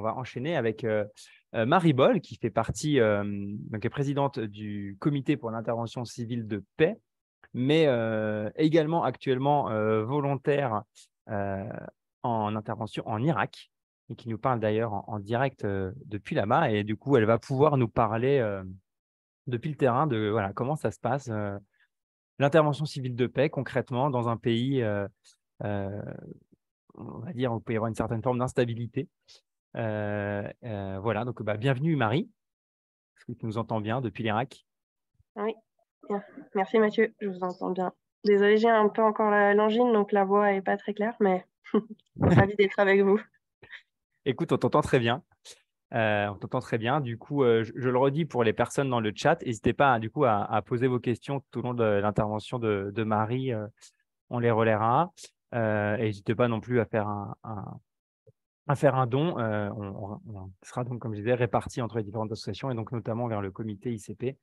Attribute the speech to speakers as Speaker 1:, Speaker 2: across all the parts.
Speaker 1: On va enchaîner avec Marie Boll, qui fait partie, donc est présidente du Comité pour l'intervention civile de paix, mais également actuellement volontaire euh, en intervention en Irak, et qui nous parle d'ailleurs en direct depuis là-bas. Et du coup, elle va pouvoir nous parler depuis le terrain de voilà, comment ça se passe, l'intervention civile de paix concrètement dans un pays, euh, on va dire, où il peut y avoir une certaine forme d'instabilité. Voilà, donc bienvenue Marie, est-ce que tu nous entends bien depuis l'Irak?
Speaker 2: Oui, bien. Merci Mathieu, je vous entends bien. Désolée, j'ai un peu encore l'angine, donc la voix est pas très claire, mais ravie d'être avec vous.
Speaker 1: Écoute, on t'entend très bien. On t'entend très bien. Du coup, je le redis pour les personnes dans le chat, n'hésitez pas du coup à poser vos questions tout au long de l'intervention de Marie. On les relaiera. Et n'hésitez pas non plus à faire à faire un don. On sera donc, comme je disais, réparti entre les différentes associations et donc notamment vers le comité ICP,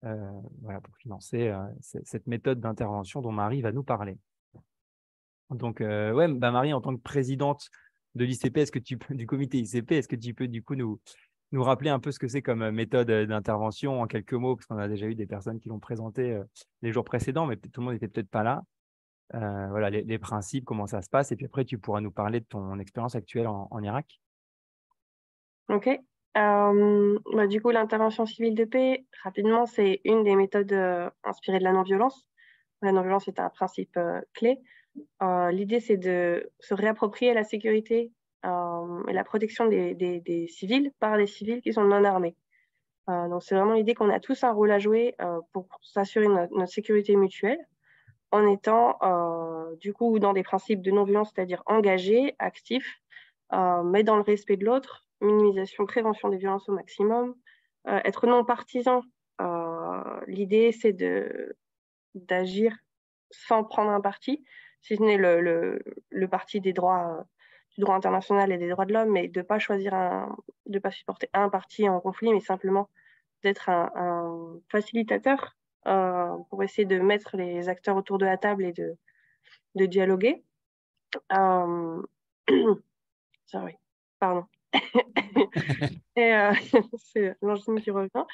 Speaker 1: voilà, pour financer cette méthode d'intervention dont Marie va nous parler. Donc, ouais, Marie, en tant que présidente de l'ICP, du comité ICP, est-ce que tu peux du coup nous rappeler un peu ce que c'est comme méthode d'intervention en quelques mots, parce qu'on a déjà eu des personnes qui l'ont présenté les jours précédents, mais tout le monde n'était peut-être pas là. Voilà, les principes, comment ça se passe, et puis après, tu pourras nous parler de ton expérience actuelle en Irak.
Speaker 2: Ok. Du coup, l'intervention civile de paix, rapidement, c'est une des méthodes inspirées de la non-violence. La non-violence est un principe clé. L'idée, c'est de se réapproprier la sécurité et la protection des civils par des civils qui sont non armés. Donc, c'est vraiment l'idée qu'on a tous un rôle à jouer pour s'assurer notre sécurité mutuelle en étant du coup dans des principes de non-violence, c'est-à-dire engagés, actifs, mais dans le respect de l'autre, minimisation, prévention des violences au maximum, être non partisan. L'idée, c'est d'agir sans prendre un parti, si ce n'est le parti des droits, du droit international et des droits de l'homme, mais de pas choisir de pas supporter un parti en conflit, mais simplement d'être un facilitateur pour essayer de mettre les acteurs autour de la table et de dialoguer. Euh, Sorry, pardon. Et c'est l'angine qui revient.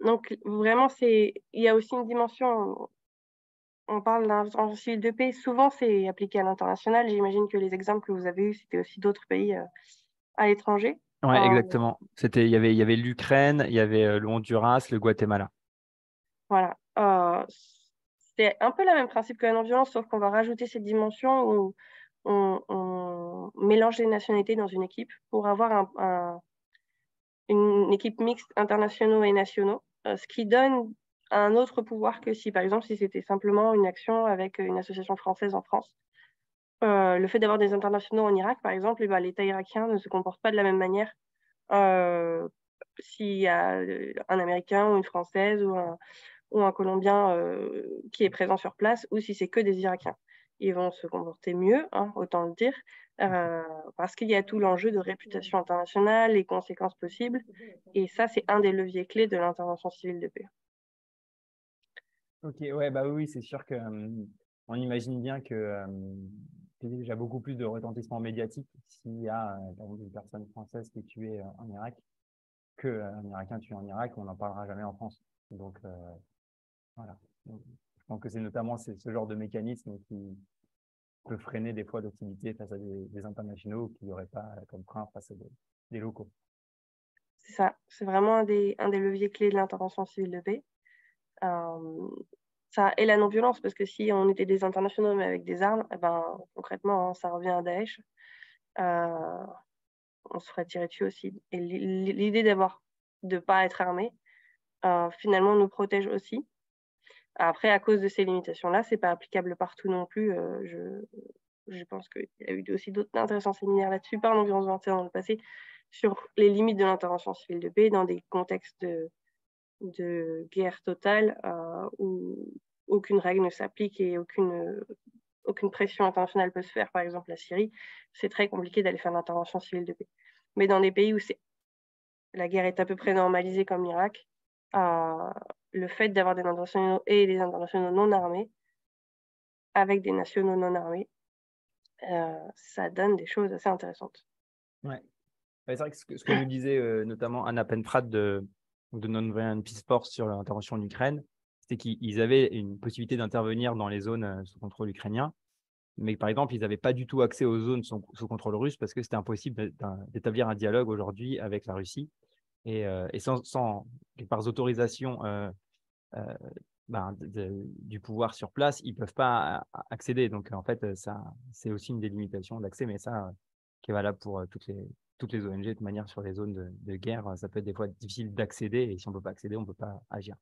Speaker 2: Donc vraiment, il y a aussi une dimension. On parle d'intervention civile de paix. Souvent, c'est appliqué à l'international. J'imagine que les exemples que vous avez eus, c'était aussi d'autres pays à l'étranger.
Speaker 1: Ouais,
Speaker 2: Euh,
Speaker 1: exactement. Il y avait l'Ukraine, il y avait le Honduras, le Guatemala.
Speaker 2: voilà. C'est un peu le même principe que la non-violence, sauf qu'on va rajouter cette dimension où on mélange les nationalités dans une équipe pour avoir une équipe mixte internationaux et nationaux, ce qui donne un autre pouvoir que si, par exemple, si c'était simplement une action avec une association française en France. Le fait d'avoir des internationaux en Irak, par exemple, eh ben, l'État irakien ne se comporte pas de la même manière s'il y a un Américain ou une Française ou un Colombien qui est présent sur place ou si c'est que des Irakiens. Ils vont se comporter mieux, hein, autant le dire, parce qu'il y a tout l'enjeu de réputation internationale, les conséquences possibles. Et ça, c'est un des leviers clés de l'intervention civile de paix.
Speaker 1: Ok, ouais, bah oui, c'est sûr que on imagine bien que qu'il y a déjà beaucoup plus de retentissement médiatique s'il y a par exemple, une personne française qui est tuée en Irak que un Irakien tué en Irak, on n'en parlera jamais en France. Donc voilà. Donc, je pense que c'est notamment ce genre de mécanisme qui peut freiner des fois l'hostilité face à des internationaux qui n'auraient pas comme frein face à des locaux.
Speaker 2: C'est ça, c'est vraiment un des leviers clés de l'intervention civile de paix. Euh, Ça et la non-violence, parce que si on était des internationaux mais avec des armes, eh ben, concrètement, hein, ça revient à Daesh. Euh, on se ferait tirer dessus aussi. Et l'idée de pas être armé, finalement, nous protège aussi. Après, à cause de ces limitations-là, c'est pas applicable partout non plus. Je pense qu'il y a eu aussi d'autres intéressants séminaires là-dessus par l'Environnement 21 dans le passé sur les limites de l'intervention civile de paix dans des contextes de guerre totale où aucune règle ne s'applique et aucune pression internationale peut se faire. Par exemple, la Syrie, c'est très compliqué d'aller faire l'intervention civile de paix. Mais dans des pays où la guerre est à peu près normalisée comme l'Irak, le fait d'avoir des internationaux et des internationaux non armés avec des nationaux non armés, ça donne des choses assez intéressantes.
Speaker 1: Ouais. C'est vrai que ce que nous disait notamment Anna Penfrat de Non-Violent Peace Force sur l'intervention en Ukraine, c'était qu'ils avaient une possibilité d'intervenir dans les zones sous contrôle ukrainien, mais par exemple, ils n'avaient pas du tout accès aux zones sous contrôle russe parce que c'était impossible d'établir un dialogue aujourd'hui avec la Russie. Et sans par autorisation du pouvoir sur place, ils ne peuvent pas accéder. Donc, en fait, ça, c'est aussi une délimitation d'accès, mais ça, qui est valable pour toutes les ONG. De manière, sur les zones de guerre, ça peut être des fois difficile d'accéder, et si on ne peut pas accéder, on ne peut pas agir.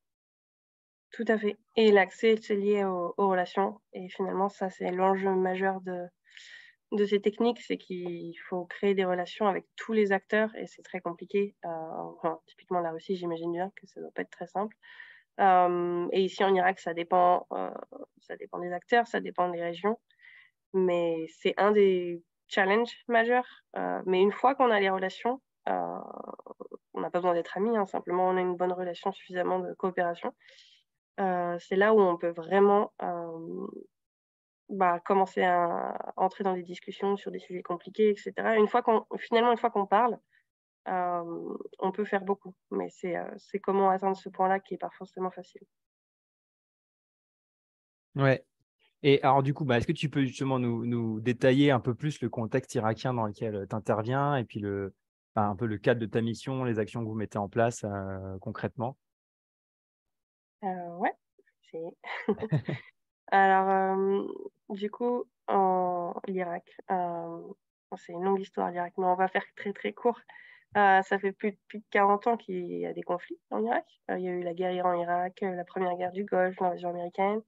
Speaker 2: Tout à fait. Et l'accès, c'est lié aux relations. Et finalement, ça, c'est l'enjeu majeur de ces techniques, c'est qu'il faut créer des relations avec tous les acteurs et c'est très compliqué. Enfin, typiquement, la Russie, j'imagine bien que ça ne doit pas être très simple. Et ici, en Irak, ça dépend des acteurs, ça dépend des régions. Mais c'est un des challenges majeurs. Mais une fois qu'on a les relations, on n'a pas besoin d'être amis, hein, simplement on a une bonne relation, suffisamment de coopération. C'est là où on peut vraiment commencer à entrer dans des discussions sur des sujets compliqués, etc. Une fois qu'on parle, on peut faire beaucoup. Mais c'est comment atteindre ce point-là qui n'est pas forcément facile.
Speaker 1: Ouais. Et alors, du coup, est-ce que tu peux justement nous détailler un peu plus le contexte irakien dans lequel tu interviens et puis un peu le cadre de ta mission, les actions que vous mettez en place concrètement?
Speaker 2: Ouais, c'est... Alors, du coup, en l'Irak, c'est une longue histoire, l'Irak, mais on va faire très, très court. Ça fait plus de 40 ans qu'il y a des conflits en Irak. Il y a eu la guerre Iran-Irak, la première guerre du Golfe, l'invasion américaine,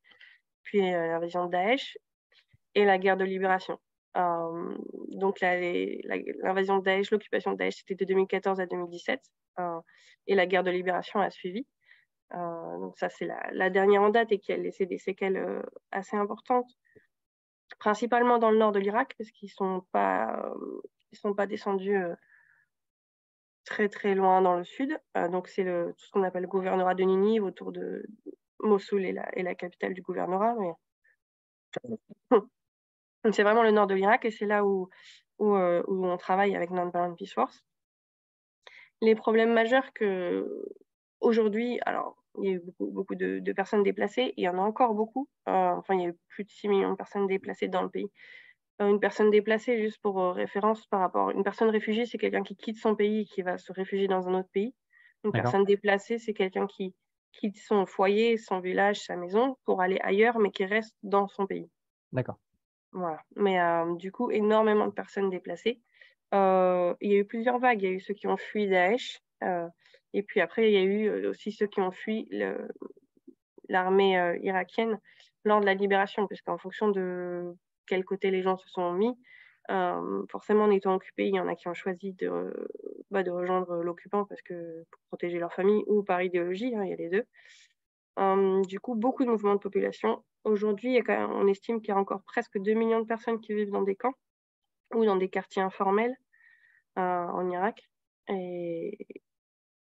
Speaker 2: puis l'invasion de Daesh et la guerre de libération. Donc, l'invasion de Daesh, l'occupation de Daesh, c'était de 2014 à 2017. Et la guerre de libération a suivi. Donc ça, c'est la dernière en date et qui a laissé des séquelles assez importantes, principalement dans le nord de l'Irak, parce qu'ils sont pas descendus très très loin dans le sud. Donc c'est tout ce qu'on appelle le gouvernorat de Ninive, autour de Mossoul et la capitale du gouvernorat. Mais... c'est vraiment le nord de l'Irak et c'est là où on travaille avec Non-Violent Peace Force. Les problèmes majeurs aujourd'hui, alors il y a eu beaucoup de personnes déplacées, il y en a encore beaucoup. Il y a eu plus de 6 millions de personnes déplacées dans le pays. Une personne déplacée, juste pour référence par rapport, une personne réfugiée, c'est quelqu'un qui quitte son pays et qui va se réfugier dans un autre pays. Une personne déplacée, c'est quelqu'un qui quitte son foyer, son village, sa maison pour aller ailleurs, mais qui reste dans son pays.
Speaker 1: D'accord.
Speaker 2: Voilà. Mais du coup, énormément de personnes déplacées. Il y a eu plusieurs vagues. Il y a eu ceux qui ont fui Daesh. Et puis après, il y a eu aussi ceux qui ont fui l'armée irakienne lors de la libération, puisqu'en fonction de quel côté les gens se sont mis, forcément, en étant occupés, il y en a qui ont choisi de rejoindre l'occupant pour protéger leur famille ou par idéologie, il y a les deux. Du coup, beaucoup de mouvements de population. Aujourd'hui, on estime qu'il y a encore presque 2 millions de personnes qui vivent dans des camps ou dans des quartiers informels en Irak. Et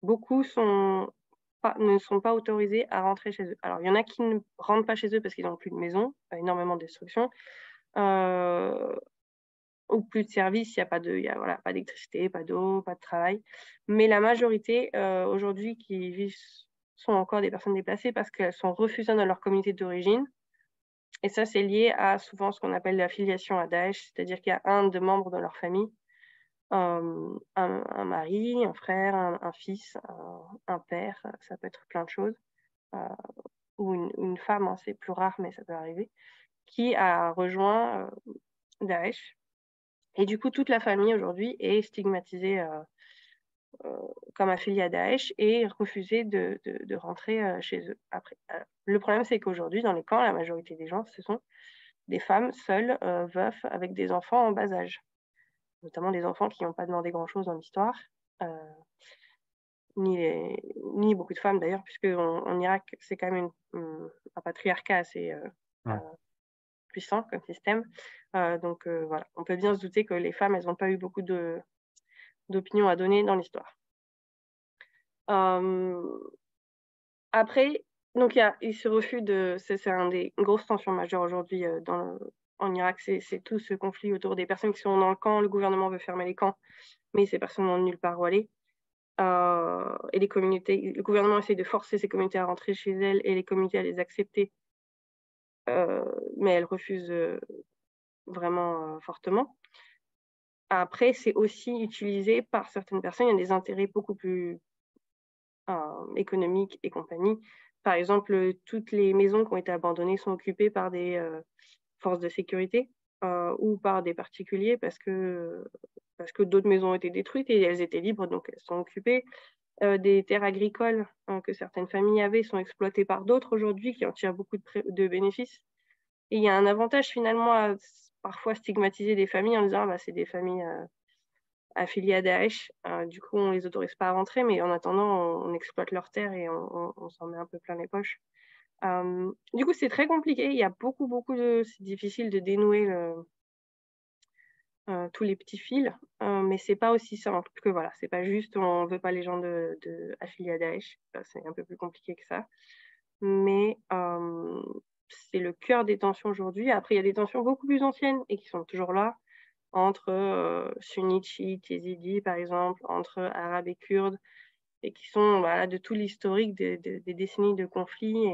Speaker 2: beaucoup ne sont pas autorisés à rentrer chez eux. Alors, il y en a qui ne rentrent pas chez eux parce qu'ils n'ont plus de maison, énormément de destruction, ou plus de services, il n'y a pas d'électricité, pas d'eau, pas de travail. Mais la majorité, aujourd'hui, qui vivent sont encore des personnes déplacées parce qu'elles sont refusées dans leur communauté d'origine. Et ça, c'est lié à souvent ce qu'on appelle l'affiliation à Daesh, c'est-à-dire qu'il y a un de membres de leur famille, un mari, un frère, un fils, un père, ça peut être plein de choses, ou une femme, hein, c'est plus rare, mais ça peut arriver, qui a rejoint Daesh. Et du coup, toute la famille aujourd'hui est stigmatisée comme affiliée à Daesh et refusée de rentrer chez eux. Après, le problème, c'est qu'aujourd'hui, dans les camps, la majorité des gens, ce sont des femmes seules, veufs, avec des enfants en bas âge, notamment des enfants qui n'ont pas demandé grand-chose dans l'histoire, ni beaucoup de femmes d'ailleurs, puisque en Irak, c'est quand même un patriarcat assez puissant comme système. Donc voilà, on peut bien se douter que les femmes, elles n'ont pas eu beaucoup d'opinions à donner dans l'histoire. Après, donc il y a ce refus c'est une grosses tensions majeures aujourd'hui en Irak, c'est tout ce conflit autour des personnes qui sont dans le camp. Le gouvernement veut fermer les camps, mais ces personnes n'ont nulle part où aller. Et les communautés, le gouvernement essaie de forcer ces communautés à rentrer chez elles et les communautés à les accepter, mais elles refusent vraiment fortement. Après, c'est aussi utilisé par certaines personnes. Il y a des intérêts beaucoup plus économiques et compagnie. Par exemple, toutes les maisons qui ont été abandonnées sont occupées par des forces de sécurité ou par des particuliers parce que d'autres maisons ont été détruites et elles étaient libres, donc elles sont occupées. Des terres agricoles que certaines familles avaient sont exploitées par d'autres aujourd'hui qui en tirent beaucoup de bénéfices. Et il y a un avantage finalement à parfois stigmatiser des familles en disant ah, bah, c'est des familles affiliées à Daesh. Du coup, on ne les autorise pas à rentrer, mais en attendant, on exploite leurs terres et on s'en met un peu plein les poches. Du coup, c'est très compliqué. Il y a beaucoup de... C'est difficile de dénouer tous les petits fils, mais c'est pas aussi simple que voilà. C'est pas juste on veut pas les gens affiliés à Daesh. C'est un peu plus compliqué que ça. Mais c'est le cœur des tensions aujourd'hui. Après, il y a des tensions beaucoup plus anciennes et qui sont toujours là, entre sunnites, chiites, yézidis, par exemple, entre arabes et kurdes, et qui sont voilà, de tout l'historique des décennies de conflits.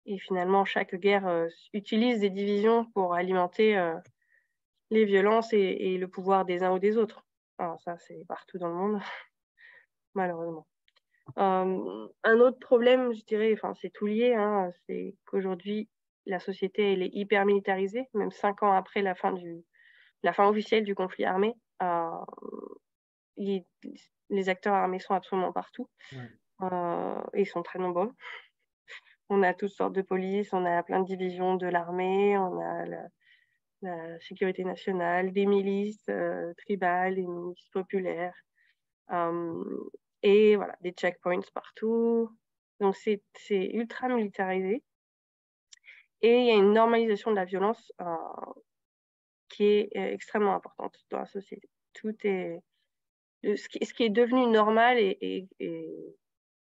Speaker 2: Et finalement, chaque guerre utilise des divisions pour alimenter les violences et le pouvoir des uns ou des autres. Alors ça, c'est partout dans le monde, malheureusement. Un autre problème, je dirais, enfin c'est tout lié, hein, c'est qu'aujourd'hui la société elle est hyper militarisée, même 5 ans après la fin officielle du conflit armé. Les acteurs armés sont absolument partout.
Speaker 1: Ouais.
Speaker 2: Ils sont très nombreux. On a toutes sortes de polices, on a plein de divisions de l'armée, on a la sécurité nationale, des milices tribales, des milices populaires. Et voilà, des checkpoints partout. Donc, c'est ultra militarisé. Et il y a une normalisation de la violence qui est extrêmement importante dans la société. Tout est... Ce qui est devenu normal est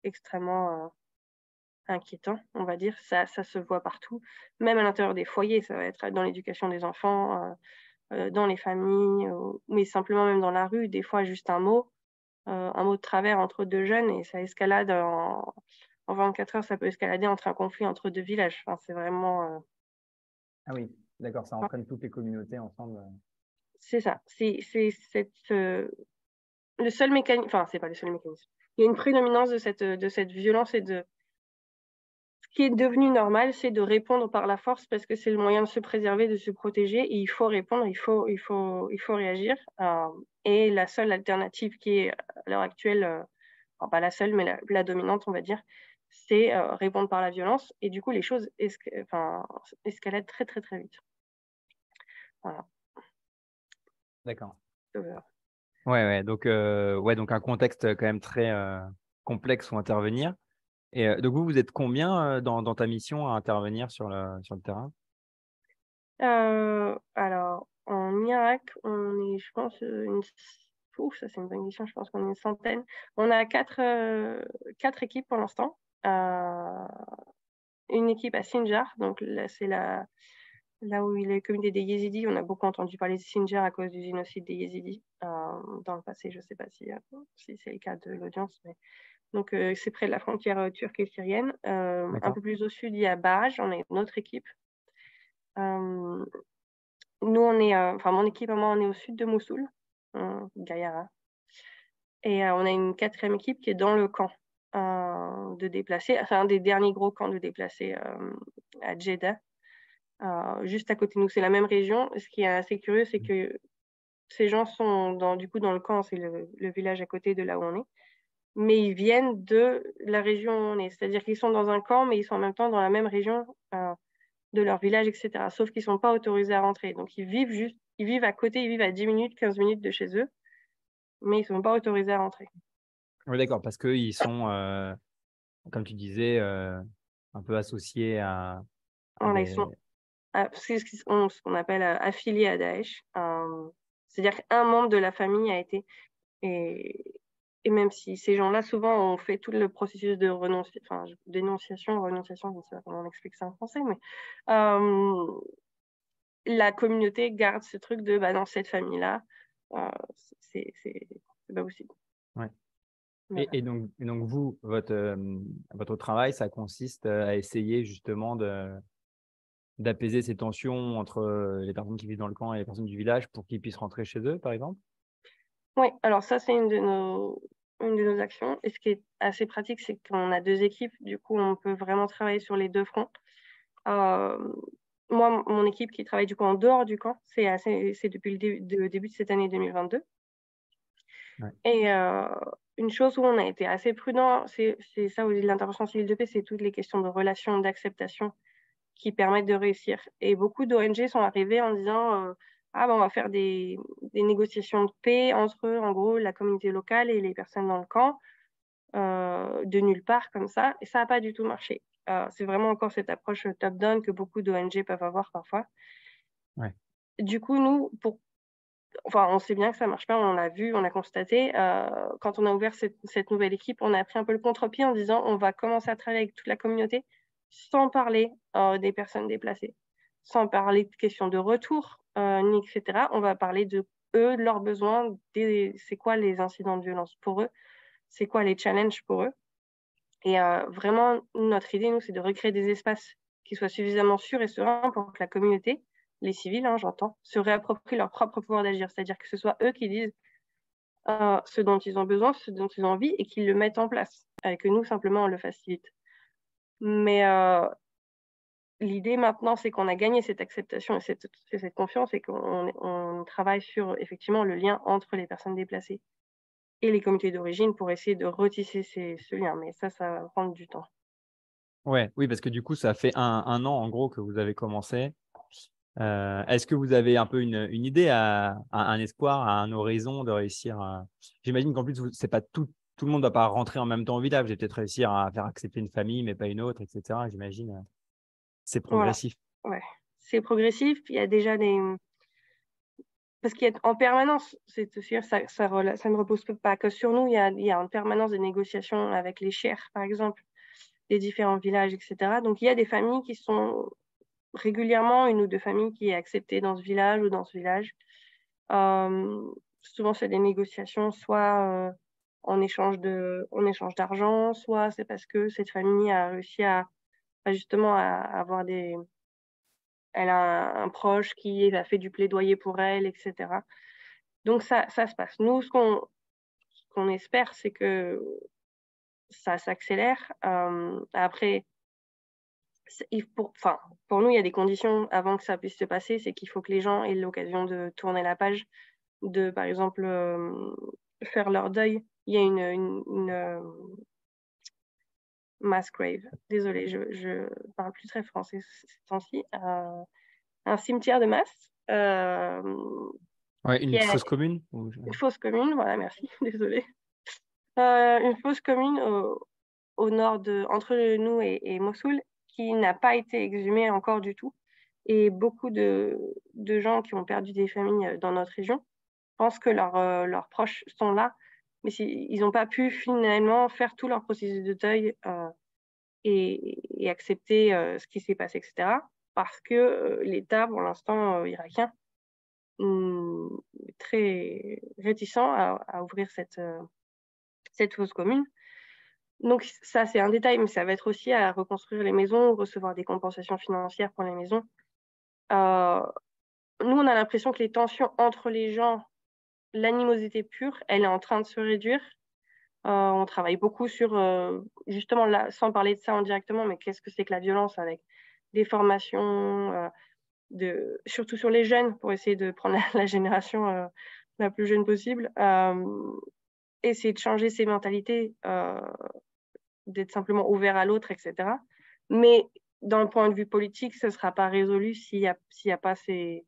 Speaker 2: extrêmement inquiétant, on va dire. Ça se voit partout. Même à l'intérieur des foyers, ça va être dans l'éducation des enfants, dans les familles, mais simplement même dans la rue. Des fois, juste un mot de travers entre deux jeunes et ça escalade en 24 heures, ça peut escalader entre un conflit entre deux villages. Enfin, c'est vraiment...
Speaker 1: Ah oui, d'accord, ça entraîne toutes les communautés ensemble.
Speaker 2: C'est ça. C'est le seul mécanisme... Enfin, c'est pas le seul mécanisme. Il y a une prédominance de cette violence et de... Ce qui est devenu normal, c'est de répondre par la force parce que c'est le moyen de se préserver, de se protéger. Et il faut répondre, il faut réagir. Et la seule alternative qui est à l'heure actuelle... Enfin, pas la seule, mais la dominante, on va dire, c'est répondre par la violence. Et du coup, les choses escaladent très, très, très vite. Voilà.
Speaker 1: D'accord.
Speaker 2: Euh,
Speaker 1: Ouais, donc, donc un contexte quand même très complexe où intervenir. Et donc, vous êtes combien dans ta mission à intervenir sur le terrain?
Speaker 2: alors, en Irak, on est, je pense, Ouf, ça c'est une bonne question, je pense qu'on est une centaine. On a quatre équipes pour l'instant. Une équipe à Sinjar, donc là, c'est là où il est le comité des Yézidis. On a beaucoup entendu parler de Sinjar à cause du génocide des Yézidis dans le passé. Je ne sais pas si c'est le cas de l'audience, mais donc c'est près de la frontière turque et syrienne. Un peu plus au sud, il y a Baraj, on a une autre équipe. Nous, on est, mon équipe et moi, on est au sud de Mossoul, Gayara. Et on a une quatrième équipe qui est dans le camp de déplacés, enfin un des derniers gros camps de déplacés à Jeddah. Juste à côté de nous, c'est la même région. Ce qui est assez curieux, c'est que ces gens sont dans le camp, c'est le village à côté de là où on est, mais ils viennent de la région où on est. C'est-à-dire qu'ils sont dans un camp, mais ils sont en même temps dans la même région de leur village, etc. Sauf qu'ils ne sont pas autorisés à rentrer. Donc ils vivent à côté, ils vivent à 10 minutes, 15 minutes de chez eux, mais ils ne sont pas autorisés à rentrer.
Speaker 1: Oui, d'accord, parce qu'ils sont, comme tu disais, un peu associés à
Speaker 2: Voilà, ils
Speaker 1: des...
Speaker 2: sont c'est ce qu'on appelle affiliés à Daesh. C'est-à-dire qu'un membre de la famille a été... Et même si ces gens-là, souvent, ont fait tout le processus de dénonciation, renonciation, je ne sais pas comment on explique ça en français, mais la communauté garde ce truc de dans cette famille-là, c'est pas possible.
Speaker 1: Ouais.
Speaker 2: Voilà.
Speaker 1: Et donc vous, votre travail, ça consiste à essayer justement d'apaiser ces tensions entre les personnes qui vivent dans le camp et les personnes du village pour qu'ils puissent rentrer chez eux, par exemple?
Speaker 2: Oui, alors ça, c'est une de nos actions. Et ce qui est assez pratique, c'est qu'on a 2 équipes. Du coup, on peut vraiment travailler sur les 2 fronts. Moi, mon équipe qui travaille du coup en dehors du camp, c'est depuis le début de cette année 2022.
Speaker 1: Ouais.
Speaker 2: Et une chose où on a été assez prudent, c'est ça aussi l'intervention civile de paix, c'est toutes les questions de relations, d'acceptation qui permettent de réussir. Et beaucoup d'ONG sont arrivées en disant on va faire des négociations de paix entre, en gros, la communauté locale et les personnes dans le camp, de nulle part comme ça. Et ça n'a pas du tout marché. C'est vraiment encore cette approche top-down que beaucoup d'ONG peuvent avoir parfois.
Speaker 1: Ouais.
Speaker 2: Du coup, nous, on sait bien que ça marche pas, on l'a vu, on l'a constaté. Quand on a ouvert cette nouvelle équipe, on a pris un peu le contre-pied en disant on va commencer à travailler avec toute la communauté sans parler des personnes déplacées, sans parler de questions de retour, ni etc. On va parler de eux, de leurs besoins, c'est quoi les incidents de violence pour eux, c'est quoi les challenges pour eux. Et vraiment, notre idée, nous, c'est de recréer des espaces qui soient suffisamment sûrs et sereins pour que la communauté, les civils, j'entends, se réapproprient leur propre pouvoir d'agir. C'est-à-dire que ce soit eux qui disent ce dont ils ont besoin, ce dont ils ont envie, et qu'ils le mettent en place, et que nous, simplement, on le facilite. Mais l'idée maintenant, c'est qu'on a gagné cette acceptation et cette confiance, et qu'on travaille sur, effectivement, le lien entre les personnes déplacées et les communautés d'origine pour essayer de retisser ce lien. Mais ça va prendre du temps.
Speaker 1: Ouais, oui, parce que du coup, ça fait un an, en gros, que vous avez commencé. Est-ce que vous avez un peu une idée, un espoir, un horizon de réussir à... J'imagine qu'en plus, c'est pas tout le monde ne va pas rentrer en même temps au village. Vous allez peut-être réussir à faire accepter une famille, mais pas une autre, etc. J'imagine. C'est
Speaker 2: Voilà,
Speaker 1: progressif.
Speaker 2: ouais. C'est progressif. Il y a déjà parce qu'il y a en permanence, ça ne repose pas que sur nous. Il y a en permanence des négociations avec les chers, par exemple, des différents villages, etc. Donc, il y a des familles qui sont régulièrement, une ou deux familles qui est acceptée dans ce village ou dans ce village. Souvent, c'est des négociations, soit en échange d'argent, soit c'est parce que cette famille a réussi justement à avoir elle a un proche qui a fait du plaidoyer pour elle, etc. Donc ça se passe. Nous, ce qu'on espère, c'est que ça s'accélère. Après, pour nous, il y a des conditions avant que ça puisse se passer, c'est qu'il faut que les gens aient l'occasion de tourner la page, de, par exemple, faire leur deuil. Il y a une mass grave. Désolée, je parle plus très français ces temps-ci. Un cimetière de masse.
Speaker 1: Ouais,
Speaker 2: Qui
Speaker 1: une
Speaker 2: est
Speaker 1: fosse commune
Speaker 2: une fosse commune, voilà, merci, désolée. Une fosse commune au nord entre nous et Mossoul, qui n'a pas été exhumée encore du tout. Et beaucoup de gens qui ont perdu des familles dans notre région pensent que leurs proches sont là, mais ils n'ont pas pu finalement faire tout leur processus de deuil et accepter ce qui s'est passé, etc. Parce que l'État, pour l'instant, irakien, très réticent à ouvrir cette fosse commune. Donc ça, c'est un détail, mais ça va être aussi à reconstruire les maisons, recevoir des compensations financières pour les maisons. Nous, on a l'impression que les tensions entre les gens, l'animosité pure, elle est en train de se réduire. On travaille beaucoup sur, justement, là, sans parler de ça indirectement, mais qu'est-ce que c'est que la violence, avec des formations, surtout sur les jeunes, pour essayer de prendre la génération la plus jeune possible. Essayer de changer ces mentalités, d'être simplement ouvert à l'autre, etc. Mais d'un point de vue politique, ce ne sera pas résolu s'il y a pas ces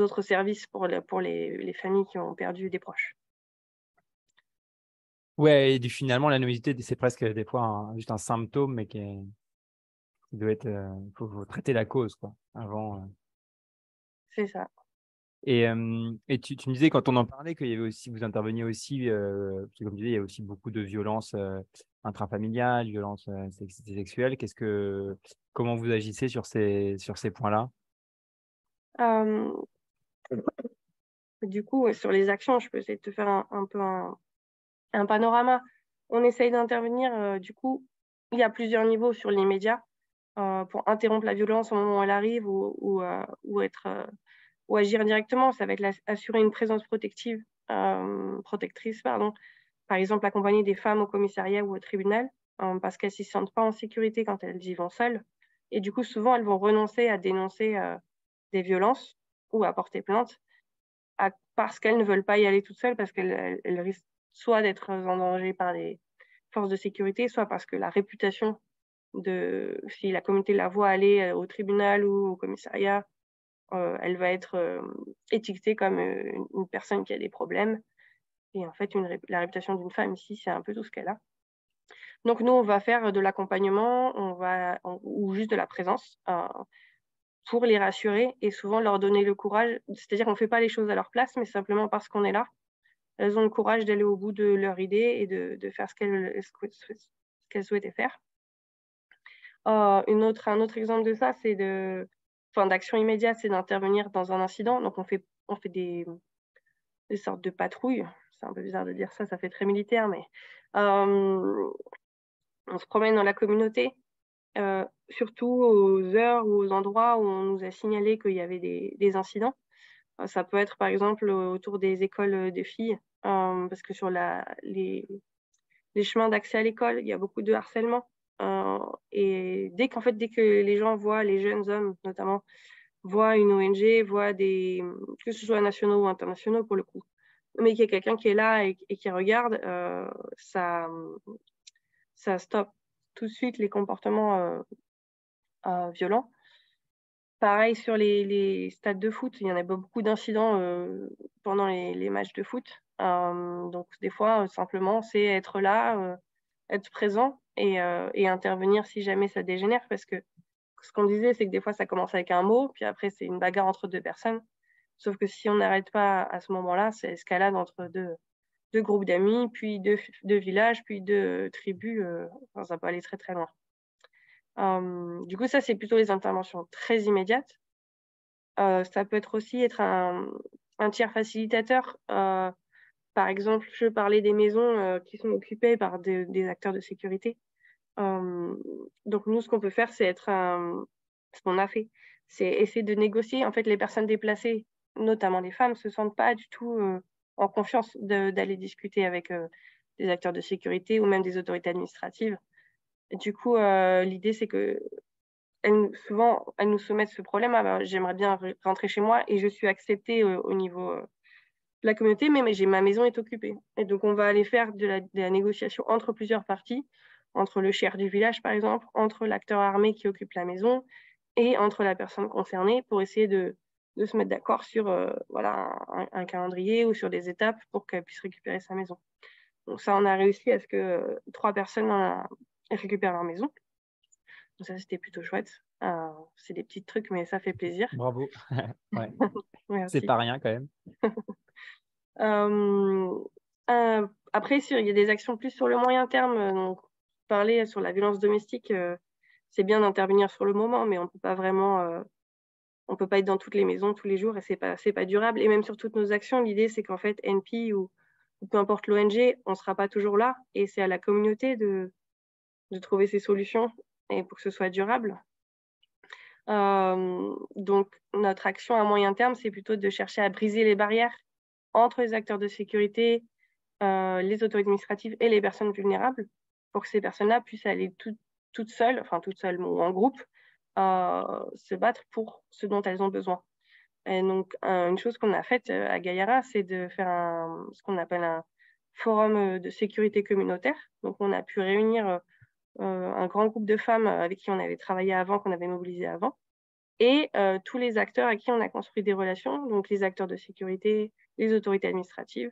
Speaker 2: autres services pour les familles qui ont perdu des proches.
Speaker 1: Ouais, et finalement, l'anonymisité, c'est presque des fois juste un symptôme, mais qui doit être. Faut traiter la cause, quoi, avant.
Speaker 2: C'est ça.
Speaker 1: Et tu me disais, quand on en parlait, qu'il y avait aussi, vous interveniez aussi, parce que comme tu disais, il y a aussi beaucoup de violences intrafamiliales, violences sexuelles. Comment vous agissez sur ces points-là?
Speaker 2: Euh, du coup, sur les actions, je peux essayer de te faire un peu un panorama. On essaye d'intervenir, du coup, il y a plusieurs niveaux sur l'immédiat pour interrompre la violence au moment où elle arrive ou agir directement. Ça va être assurer une présence protectrice, pardon. Par exemple, accompagner des femmes au commissariat ou au tribunal parce qu'elles ne s'y sentent pas en sécurité quand elles y vont seules. Et du coup, souvent, elles vont renoncer à dénoncer des violences ou à porter plainte parce qu'elles ne veulent pas y aller toutes seules, parce qu'elles risquent soit d'être en danger par les forces de sécurité, soit parce que la réputation si la communauté la voit aller au tribunal ou au commissariat, elle va être étiquetée comme une personne qui a des problèmes. Et en fait, la réputation d'une femme ici, c'est un peu tout ce qu'elle a. Donc nous, on va faire de l'accompagnement, ou juste de la présence pour les rassurer et souvent leur donner le courage. C'est-à-dire qu'on ne fait pas les choses à leur place, mais simplement parce qu'on est là. Elles ont le courage d'aller au bout de leur idée et de faire ce qu'elles souhaitaient faire. Un autre exemple de ça, d'action immédiate, c'est d'intervenir dans un incident. Donc, on fait des sortes de patrouilles. C'est un peu bizarre de dire ça, ça fait très militaire, mais on se promène dans la communauté, surtout aux heures ou aux endroits où on nous a signalé qu'il y avait des incidents. Ça peut être, par exemple, autour des écoles de filles, parce que sur les chemins d'accès à l'école, il y a beaucoup de harcèlement. Et dès que les gens voient, les jeunes hommes notamment, voient une ONG, que ce soit nationaux ou internationaux pour le coup, mais qu'il y a quelqu'un qui est là et qui regarde, ça stoppe tout de suite les comportements violents. Pareil sur les stades de foot, il y en a beaucoup d'incidents pendant les matchs de foot. Donc des fois, simplement, c'est être là, être présent et intervenir si jamais ça dégénère. Parce que ce qu'on disait, c'est que des fois, ça commence avec un mot, puis après, c'est une bagarre entre deux personnes. Sauf que si on n'arrête pas à ce moment-là, c'est escalade entre deux groupes d'amis, puis deux villages, puis deux tribus. Enfin, ça peut aller très, très loin. Du coup, ça, c'est plutôt les interventions très immédiates. Ça peut être un tiers facilitateur. Par exemple, je parlais des maisons qui sont occupées par des acteurs de sécurité. Donc nous, ce qu'on peut faire, ce qu'on a fait, c'est essayer de négocier. En fait, les personnes déplacées, notamment les femmes, se sentent pas du tout en confiance d'aller discuter avec des acteurs de sécurité ou même des autorités administratives. Et du coup, l'idée, c'est que souvent, elles nous soumettent ce problème. Ah ben, j'aimerais bien rentrer chez moi et je suis acceptée au niveau de la communauté, mais ma maison est occupée. Et donc, on va aller faire de la négociation entre plusieurs parties, entre le shériff du village, par exemple, entre l'acteur armé qui occupe la maison et entre la personne concernée pour essayer de se mettre d'accord sur un calendrier ou sur des étapes pour qu'elle puisse récupérer sa maison. Donc ça, on a réussi à ce que 3 personnes récupèrent leur maison. Donc ça, c'était plutôt chouette. C'est des petits trucs, mais ça fait plaisir.
Speaker 1: Bravo. Ouais. C'est
Speaker 2: Merci.
Speaker 1: pas rien quand même.
Speaker 2: Après, il y a des actions plus sur le moyen terme. Donc, parler sur la violence domestique, c'est bien d'intervenir sur le moment, mais on peut pas vraiment, on peut pas être dans toutes les maisons tous les jours et c'est pas durable. Et même sur toutes nos actions, l'idée c'est qu'en fait, NP ou peu importe l'ONG, on sera pas toujours là et c'est à la communauté de trouver ces solutions et pour que ce soit durable. Donc, notre action à moyen terme, c'est plutôt de chercher à briser les barrières entre les acteurs de sécurité, les autorités administratives et les personnes vulnérables pour que ces personnes-là puissent aller toutes seules ou en groupe, se battre pour ce dont elles ont besoin. Et donc, une chose qu'on a faite à Gayara, c'est de faire ce qu'on appelle un forum de sécurité communautaire. Donc, on a pu réunir un grand groupe de femmes avec qui on avait travaillé avant, qu'on avait mobilisé avant, et tous les acteurs à qui on a construit des relations, donc les acteurs de sécurité, les autorités administratives.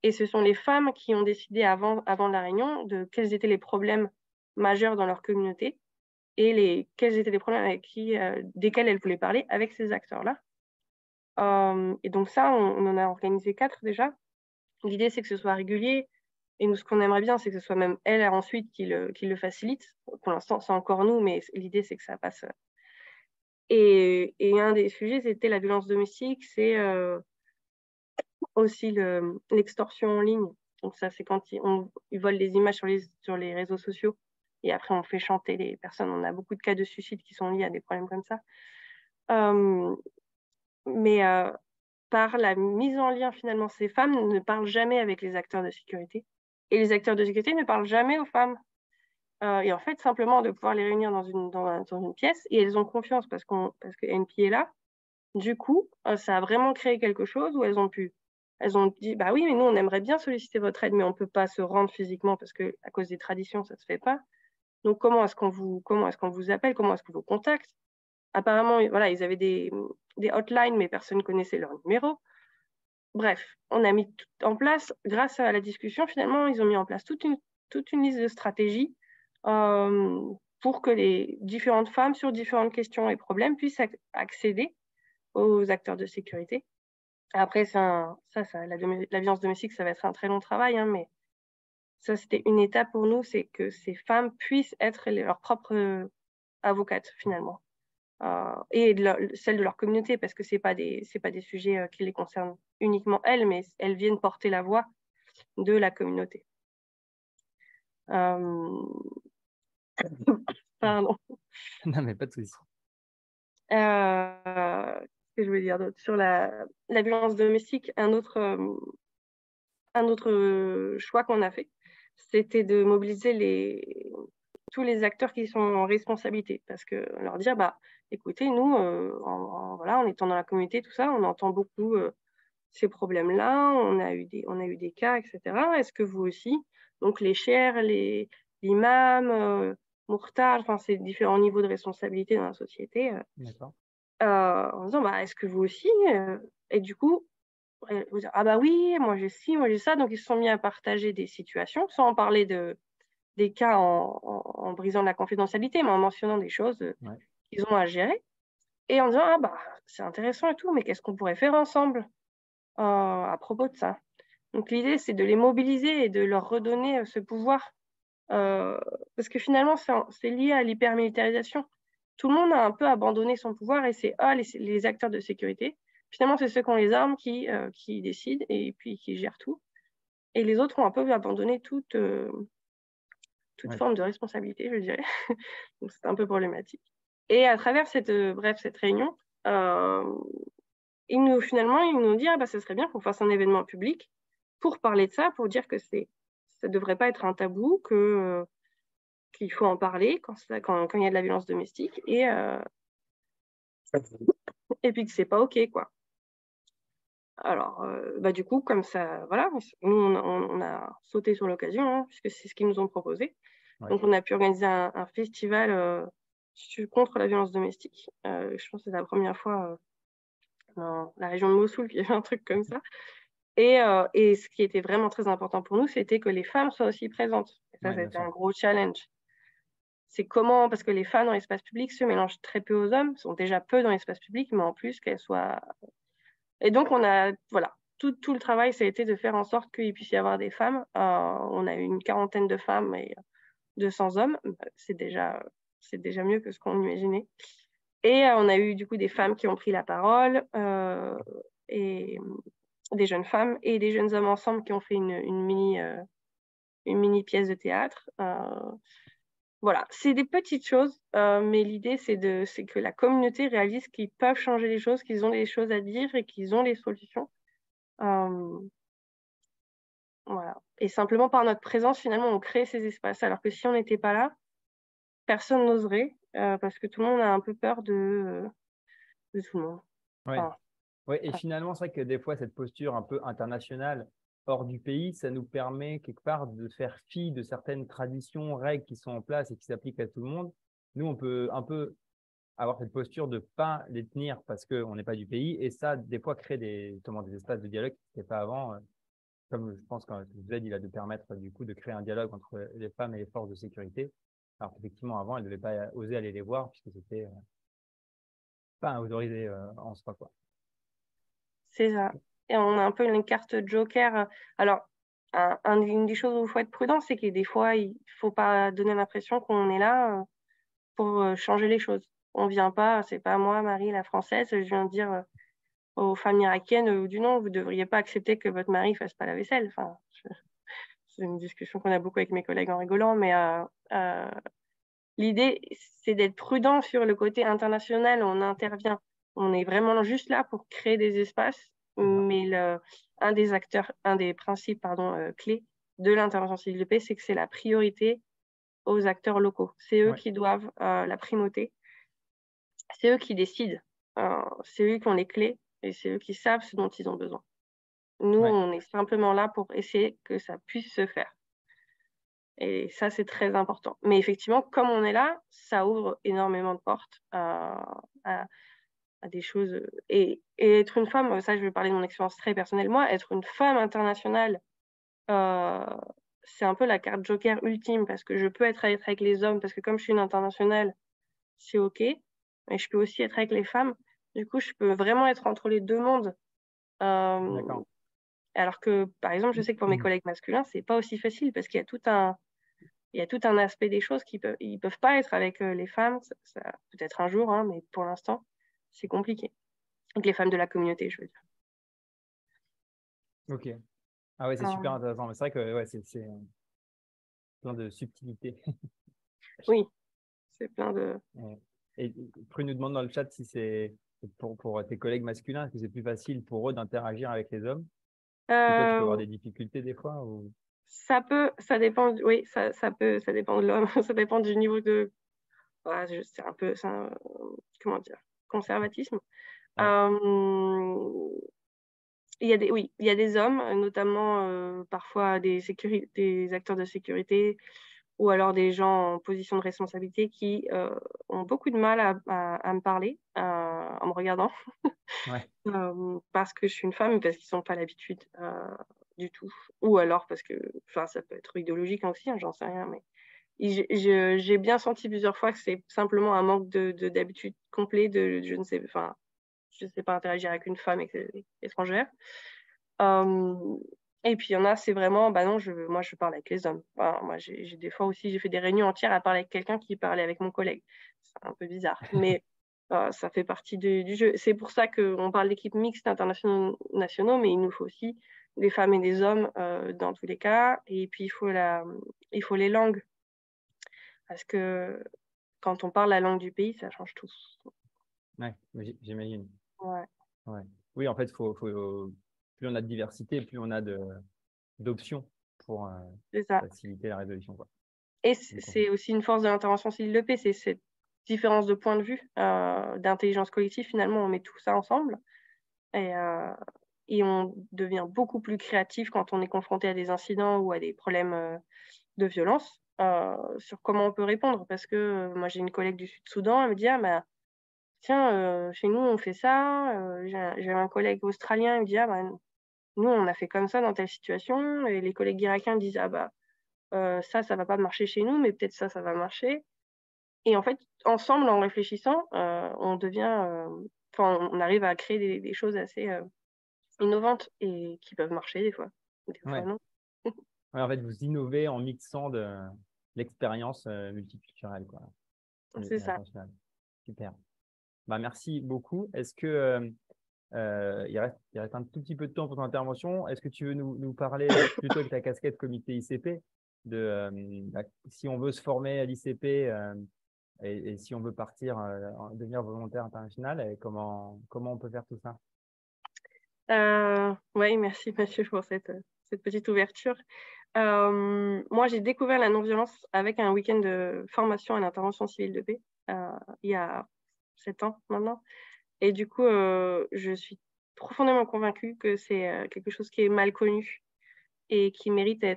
Speaker 2: Et ce sont les femmes qui ont décidé avant la réunion de quels étaient les problèmes majeurs dans leur communauté et quels étaient les problèmes desquels elles voulaient parler avec ces acteurs-là. Et donc ça, on en a organisé 4 déjà. L'idée, c'est que ce soit régulier. Et nous, ce qu'on aimerait bien, c'est que ce soit même elle ensuite qui le facilite. Pour l'instant, c'est encore nous, mais l'idée, c'est que ça passe Et un des sujets, c'était la violence domestique, c'est aussi l'extorsion en ligne. Donc ça, c'est quand ils volent des images sur les réseaux sociaux et après on fait chanter les personnes. On a beaucoup de cas de suicide qui sont liés à des problèmes comme ça. Mais par la mise en lien, finalement, ces femmes ne parlent jamais avec les acteurs de sécurité. Et les acteurs de sécurité ne parlent jamais aux femmes. Et en fait, simplement de pouvoir les réunir dans une pièce, et elles ont confiance parce que NP est là. Du coup, ça a vraiment créé quelque chose où elles ont dit, bah oui, mais nous, on aimerait bien solliciter votre aide, mais on ne peut pas se rendre physiquement parce que à cause des traditions, ça ne se fait pas. Donc, comment est-ce qu'on vous appelle? Comment est-ce qu'on vous contacte? Apparemment, voilà, ils avaient des hotlines, mais personne ne connaissait leur numéro. Bref, on a mis tout en place, grâce à la discussion, finalement, ils ont mis en place toute une liste de stratégies pour que les différentes femmes, sur différentes questions et problèmes, puissent accéder aux acteurs de sécurité. Après, la violence domestique, ça va être un très long travail, hein, mais ça, c'était une étape pour nous, c'est que ces femmes puissent être leurs propres avocates, finalement. Et celles de leur communauté, parce que c'est pas des sujets qui les concernent uniquement elles, mais elles viennent porter la voix de la communauté. Pardon.
Speaker 1: Non, mais pas de souci.
Speaker 2: Qu'est-ce que je veux dire d'autre sur la violence domestique? Un autre choix qu'on a fait, c'était de mobiliser tous les acteurs qui sont en responsabilité, parce que leur dire, bah, écoutez, nous, voilà, en étant dans la communauté, tout ça, on entend beaucoup ces problèmes-là, on a eu des cas, etc. Est-ce que vous aussi? Donc les chers, l'imam, Mourtar, enfin, c'est différents niveaux de responsabilité dans la société. En disant, bah, est-ce que vous aussi? Et du coup, vous dire, ah bah oui, moi j'ai ci, moi j'ai ça. Donc ils se sont mis à partager des situations, sans en parler des cas en brisant la confidentialité, mais en mentionnant des choses qu'ils ont à gérer. Et en disant, ah bah c'est intéressant et tout, mais qu'est-ce qu'on pourrait faire ensemble à propos de ça? Donc l'idée, c'est de les mobiliser et de leur redonner ce pouvoir. Parce que finalement, c'est lié à l'hypermilitarisation. Tout le monde a un peu abandonné son pouvoir et c'est les acteurs de sécurité. Finalement, c'est ceux qui ont les armes qui décident et puis qui gèrent tout. Et les autres ont un peu abandonné toute forme de responsabilité, je dirais. Donc c'est un peu problématique. Et à travers cette réunion, ils nous dit, ah bah, ce serait bien qu'on fasse un événement public pour parler de ça, pour dire que ça ne devrait pas être un tabou, qu'il faut en parler quand il y a de la violence domestique, et puis que c'est pas OK, quoi. Alors, bah, du coup, comme ça, voilà, nous, on a sauté sur l'occasion, hein, puisque c'est ce qu'ils nous ont proposé. Donc, on a pu organiser un festival contre la violence domestique. Je pense que c'est la première fois dans la région de Mossoul qu'il y avait un truc comme ça. Et ce qui était vraiment très important pour nous, c'était que les femmes soient aussi présentes. Et ça, c'était un gros challenge. C'est comment, parce que les femmes dans l'espace public se mélangent très peu aux hommes, sont déjà peu dans l'espace public, mais en plus qu'elles soient... Et donc, voilà, tout le travail, ça a été de faire en sorte qu'il puisse y avoir des femmes. On a eu une 40aine de femmes et 200 hommes. C'est déjà mieux que ce qu'on imaginait. Et on a eu du coup des femmes qui ont pris la parole, et des jeunes femmes et des jeunes hommes ensemble qui ont fait une mini pièce de théâtre. Voilà, c'est des petites choses, mais l'idée, c'est que la communauté réalise qu'ils peuvent changer les choses, qu'ils ont des choses à dire et qu'ils ont les solutions. Voilà. Et simplement par notre présence, finalement, on crée ces espaces. Alors que si on n'était pas là, personne n'oserait, parce que tout le monde a un peu peur de tout le monde.
Speaker 1: Et finalement, c'est vrai que des fois, cette posture un peu internationale hors du pays, ça nous permet quelque part de faire fi de certaines traditions, règles qui sont en place et qui s'appliquent à tout le monde. Nous, on peut un peu avoir cette posture de ne pas les tenir parce qu'on n'est pas du pays. Et ça, des fois, crée des espaces de dialogue qui n'étaient pas avant. Comme je pense que vous avez dit là, de permettre du coup de créer un dialogue entre les femmes et les forces de sécurité. Alors qu'effectivement, avant, elles ne devaient pas oser aller les voir puisque c'était pas autorisé en soi, quoi.
Speaker 2: C'est ça. Et on a un peu une carte joker. Alors, une des choses où il faut être prudent, c'est que des fois, il ne faut pas donner l'impression qu'on est là pour changer les choses. On vient pas, c'est pas moi, Marie, la française, je viens dire aux femmes irakiennes du non, vous devriez pas accepter que votre mari fasse pas la vaisselle. Enfin, c'est une discussion qu'on a beaucoup avec mes collègues en rigolant, mais l'idée, c'est d'être prudent sur le côté international. On intervient. On est vraiment juste là pour créer des espaces, mais un des principes clés de l'intervention civile de paix, c'est que c'est la priorité aux acteurs locaux. C'est eux qui doivent la primauté. C'est eux qui décident. C'est eux qui ont les clés et c'est eux qui savent ce dont ils ont besoin. Nous, on est simplement là pour essayer que ça puisse se faire. Et ça, c'est très important. Mais effectivement, comme on est là, ça ouvre énormément de portes à des choses. Et être une femme, ça, je vais parler de mon expérience très personnelle. Moi, être une femme internationale, c'est un peu la carte joker ultime parce que je peux être avec les hommes, parce que comme je suis une internationale, c'est OK. Mais je peux aussi être avec les femmes. Du coup, je peux vraiment être entre les deux mondes.
Speaker 1: D'accord.
Speaker 2: Alors que, par exemple, je sais que pour mes collègues masculins, c'est pas aussi facile parce qu'il y a tout un aspect des choses ils peuvent pas être avec les femmes. Ça peut-être un jour, hein, mais pour l'instant, c'est compliqué. Avec les femmes de la communauté, je veux dire.
Speaker 1: Ok. Ah ouais, c'est super intéressant. Mais c'est vrai que c'est plein de subtilités.
Speaker 2: Oui, c'est plein de.
Speaker 1: Et Prue nous demande dans le chat si c'est pour tes collègues masculins, est-ce que c'est plus facile pour eux d'interagir avec les hommes? Et toi, tu peux avoir des difficultés des fois ou...
Speaker 2: Ça dépend. Oui, ça dépend de l'homme. Ça dépend du niveau de. C'est un peu, comment dire, conservatisme.
Speaker 1: Ouais.
Speaker 2: Oui, il y a des hommes, notamment parfois des acteurs de sécurité ou alors des gens en position de responsabilité qui ont beaucoup de mal à me parler en me regardant
Speaker 1: Ouais.
Speaker 2: parce que je suis une femme et parce qu'ils n'ont pas l'habitude du tout. Ou alors parce que, enfin, ça peut être idéologique aussi, hein, j'en sais rien, mais j'ai bien senti plusieurs fois que c'est simplement un manque d'habitude complet je ne sais, enfin, je ne sais pas interagir avec une femme étrangère. Et puis il y en a, c'est vraiment, bah non, moi je parle avec les hommes. Enfin, moi j'ai des fois aussi, j'ai fait des réunions entières à parler avec quelqu'un qui parlait avec mon collègue. C'est un peu bizarre, mais ça fait partie du jeu. C'est pour ça qu'on parle d'équipes mixtes internationaux, mais il nous faut aussi des femmes et des hommes dans tous les cas. Et puis il faut les langues, parce que quand on parle la langue du pays, ça change tout.
Speaker 1: Ouais, j'imagine.
Speaker 2: Ouais.
Speaker 1: Ouais. Oui, en fait, plus on a de diversité, plus on a d'options pour
Speaker 2: C'est ça.
Speaker 1: faciliter la résolution, quoi.
Speaker 2: Et c'est aussi une force de l'intervention civile de paix, c'est cette différence de point de vue, d'intelligence collective. Finalement, on met tout ça ensemble et, et on devient beaucoup plus créatif quand on est confronté à des incidents ou à des problèmes de violence sur comment on peut répondre. Parce que moi, j'ai une collègue du Sud-Soudan, elle me dit, ah, bah, tiens, chez nous, on fait ça. J'ai un collègue australien, il me dit, ah, bah, nous, on a fait comme ça dans telle situation. Et les collègues irakiens disent, ah, bah, ça va pas marcher chez nous, mais peut-être ça va marcher. Et en fait, ensemble, en réfléchissant, on arrive à créer des choses assez innovantes et qui peuvent marcher des fois. Des fois,
Speaker 1: Ouais.
Speaker 2: non.
Speaker 1: Ouais, en fait, vous innovez en mixant l'expérience multiculturelle, quoi.
Speaker 2: C'est ça.
Speaker 1: Super. Bah, merci beaucoup. Est-ce que il reste un tout petit peu de temps pour ton intervention. Est-ce que tu veux nous parler plutôt avec ta casquette comité ICP si on veut se former à l'ICP et si on veut partir devenir volontaire international, et comment on peut faire tout ça?
Speaker 2: Oui, merci Mathieu pour cette petite ouverture. Moi, j'ai découvert la non-violence avec un week-end de formation à l'intervention civile de paix il y a 7 ans maintenant. Et du coup, je suis profondément convaincue que c'est quelque chose qui est mal connu et qui mérite à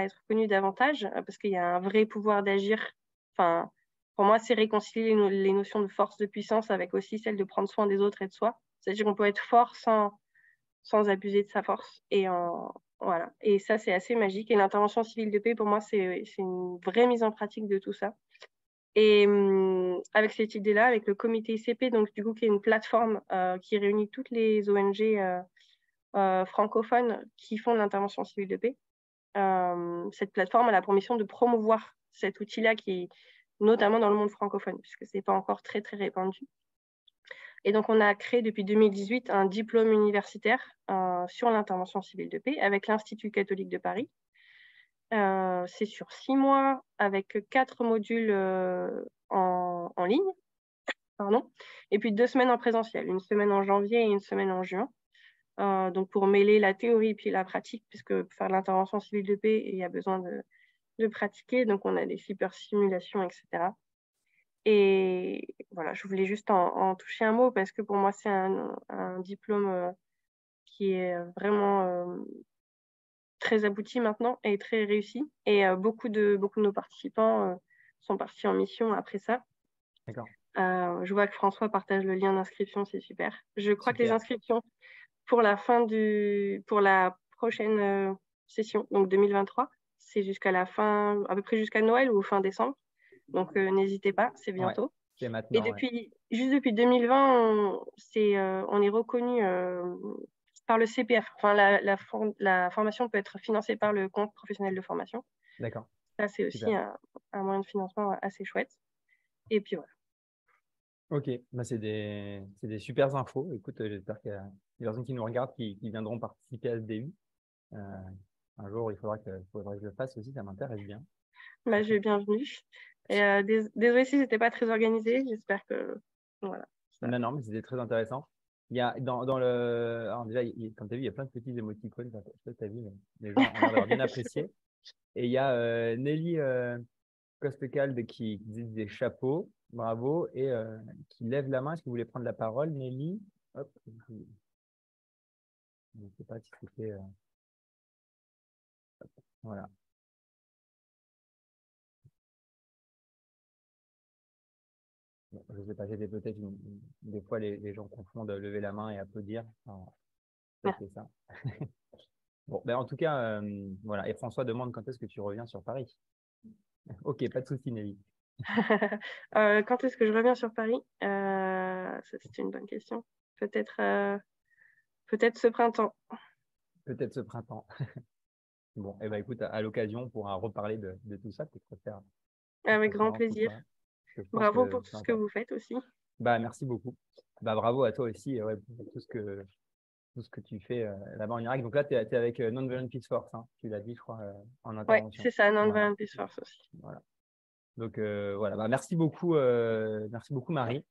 Speaker 2: être connu davantage parce qu'il y a un vrai pouvoir d'agir. Enfin, pour moi, c'est réconcilier les notions de force, de puissance avec aussi celle de prendre soin des autres et de soi. C'est-à-dire qu'on peut être fort sans abuser de sa force. Voilà. Et ça, c'est assez magique. Et l'intervention civile de paix, pour moi, c'est une vraie mise en pratique de tout ça. Et avec cette idée-là, avec le comité ICP, donc du coup, qui est une plateforme qui réunit toutes les ONG francophones qui font de l'intervention civile de paix, cette plateforme a la permission de promouvoir cet outil-là qui notamment dans le monde francophone, puisque ce n'est pas encore très, très répandu. Et donc, on a créé depuis 2018 un diplôme universitaire sur l'intervention civile de paix avec l'Institut catholique de Paris. C'est sur 6 mois avec 4 modules en ligne, pardon, et puis 2 semaines en présentiel, une semaine en janvier et une semaine en juin. Donc, pour mêler la théorie puis la pratique, puisque pour faire l'intervention civile de paix, il y a besoin de pratiquer. Donc, on a des super simulations, etc. Et voilà, je voulais juste en toucher un mot parce que pour moi, c'est un diplôme qui est vraiment très abouti maintenant et très réussi. Et beaucoup de nos participants sont partis en mission après ça.
Speaker 1: D'accord.
Speaker 2: Je vois que François partage le lien d'inscription, c'est super. Je crois que les
Speaker 1: Super.
Speaker 2: inscriptions pour la prochaine session, donc 2023, c'est jusqu'à la fin, à peu près jusqu'à Noël ou fin décembre. Donc, n'hésitez pas, c'est
Speaker 1: Ouais,
Speaker 2: bientôt.
Speaker 1: c'est
Speaker 2: Et
Speaker 1: maintenant. Ouais.
Speaker 2: juste depuis 2020, on est reconnu par le CPF. Enfin, la formation peut être financée par le compte professionnel de formation.
Speaker 1: D'accord.
Speaker 2: Ça, c'est aussi
Speaker 1: Super.
Speaker 2: un moyen de financement assez chouette. Et puis voilà.
Speaker 1: Ok, bah, c'est des super infos. Écoute, j'espère qu'il y a des personnes qui nous regardent qui viendront participer à ce DU. Euh, un jour, faudrait que je le fasse aussi, ça m'intéresse bien.
Speaker 2: Bah, bienvenue. Et désolée si c'était pas très organisé. J'espère que voilà.
Speaker 1: Non, non, mais c'était très intéressant. Il y a dans le. Alors déjà, comme tu as vu, il y a plein de petits émoticônes. Enfin, je sais pas si tu as vu, mais les gens ont l'air d'avoir bien apprécié. Et il y a Nelly Costecalde qui dit des chapeaux, bravo, et qui lève la main. Est-ce que vous voulez prendre la parole, Nelly? Hop, je ne sais pas si c'était. Voilà. Bon, je ne sais pas, c'était peut-être des fois les gens confondent lever la main et applaudir. Enfin, peut-être c'est ça. Bon, ben en tout cas, voilà. Et François demande quand est-ce que tu reviens sur Paris. Ok, pas de souci, Nelly.
Speaker 2: Quand est-ce que je reviens sur Paris? Ça, c'est une bonne question. Peut-être peut-être ce printemps.
Speaker 1: Peut-être ce printemps. Bon, et ben écoute, à l'occasion, on pourra reparler de tout ça, peut-être faire
Speaker 2: Avec grand
Speaker 1: conférence ou
Speaker 2: plaisir.
Speaker 1: quoi. Je pense
Speaker 2: Bravo
Speaker 1: que
Speaker 2: pour tout
Speaker 1: c'est
Speaker 2: ce que
Speaker 1: intéressant.
Speaker 2: vous faites aussi.
Speaker 1: Bah, merci beaucoup. Bah, bravo à toi aussi ouais, pour tout ce que tu fais là-bas en Irak. Donc là, tu es, avec Non-Violent Peace Force, hein, tu l'as dit, je crois, en
Speaker 2: Ouais,
Speaker 1: intervention.
Speaker 2: c'est ça,
Speaker 1: Voilà.
Speaker 2: Non-Violent Peace Force aussi.
Speaker 1: Voilà. Donc voilà, bah, merci beaucoup Marie.